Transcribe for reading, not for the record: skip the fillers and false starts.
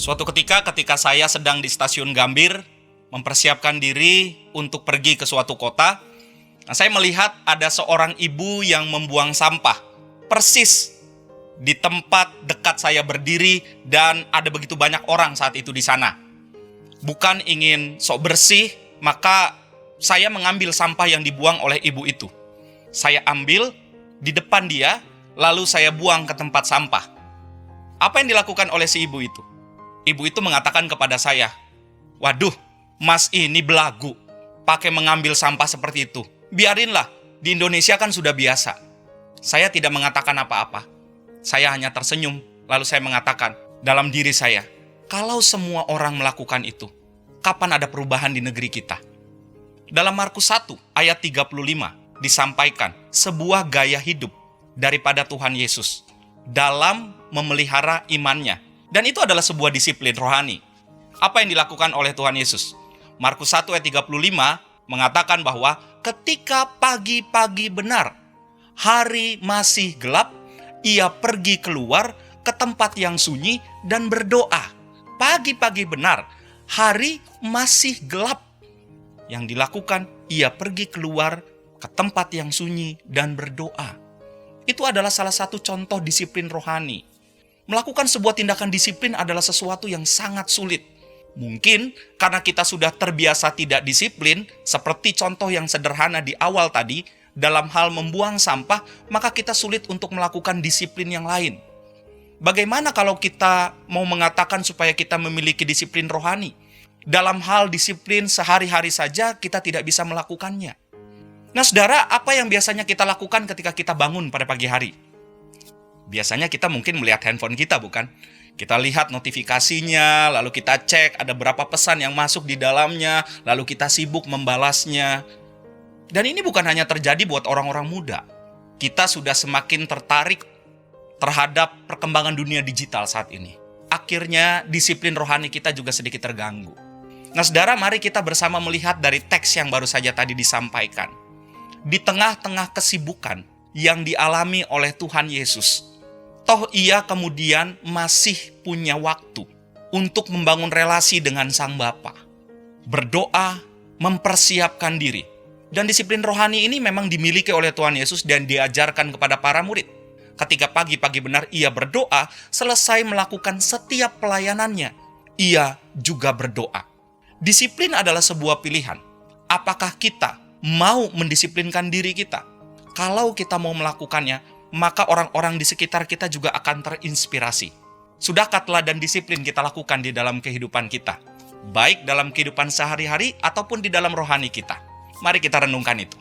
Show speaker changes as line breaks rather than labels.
Suatu ketika saya sedang di stasiun Gambir, mempersiapkan diri untuk pergi ke suatu kota, saya melihat ada seorang ibu yang membuang sampah, persis di tempat dekat saya berdiri dan ada begitu banyak orang saat itu di sana. Bukan ingin sok bersih, maka saya mengambil sampah yang dibuang oleh ibu itu. Saya ambil di depan dia, lalu saya buang ke tempat sampah. Apa yang dilakukan oleh si ibu itu? Ibu itu mengatakan kepada saya, "Waduh, Mas ini belagu, pakai mengambil sampah seperti itu. Biarinlah, di Indonesia kan sudah biasa." Saya tidak mengatakan apa-apa. Saya hanya tersenyum, lalu saya mengatakan dalam diri saya, kalau semua orang melakukan itu, kapan ada perubahan di negeri kita? Dalam Markus 1 ayat 35 disampaikan sebuah gaya hidup daripada Tuhan Yesus dalam memelihara imannya. Dan itu adalah sebuah disiplin rohani. Apa yang dilakukan oleh Tuhan Yesus? Markus 1 ayat 35 mengatakan bahwa ketika pagi-pagi benar, hari masih gelap, ia pergi keluar ke tempat yang sunyi dan berdoa. Pagi-pagi benar, hari masih gelap. Yang dilakukan, ia pergi keluar ke tempat yang sunyi dan berdoa. Itu adalah salah satu contoh disiplin rohani. Melakukan sebuah tindakan disiplin adalah sesuatu yang sangat sulit. Mungkin karena kita sudah terbiasa tidak disiplin, seperti contoh yang sederhana di awal tadi, dalam hal membuang sampah, maka kita sulit untuk melakukan disiplin yang lain. Bagaimana kalau kita mau mengatakan supaya kita memiliki disiplin rohani? Dalam hal disiplin sehari-hari saja kita tidak bisa melakukannya. Nah saudara, apa yang biasanya kita lakukan ketika kita bangun pada pagi hari? Biasanya kita mungkin melihat handphone kita, bukan? Kita lihat notifikasinya, lalu kita cek ada berapa pesan yang masuk di dalamnya, lalu kita sibuk membalasnya. Dan ini bukan hanya terjadi buat orang-orang muda. Kita sudah semakin tertarik terhadap perkembangan dunia digital saat ini. Akhirnya disiplin rohani kita juga sedikit terganggu. Nah saudara, mari kita bersama melihat dari teks yang baru saja tadi disampaikan. Di tengah-tengah kesibukan yang dialami oleh Tuhan Yesus, toh ia kemudian masih punya waktu untuk membangun relasi dengan Sang Bapa, berdoa, mempersiapkan diri. Dan disiplin rohani ini memang dimiliki oleh Tuhan Yesus dan diajarkan kepada para murid. Ketika pagi-pagi benar ia berdoa, selesai melakukan setiap pelayanannya, ia juga berdoa. Disiplin adalah sebuah pilihan. Apakah kita mau mendisiplinkan diri kita? Kalau kita mau melakukannya, maka orang-orang di sekitar kita juga akan terinspirasi. Sudahkah teladan disiplin kita lakukan di dalam kehidupan kita? Baik dalam kehidupan sehari-hari ataupun di dalam rohani kita. Mari kita renungkan itu.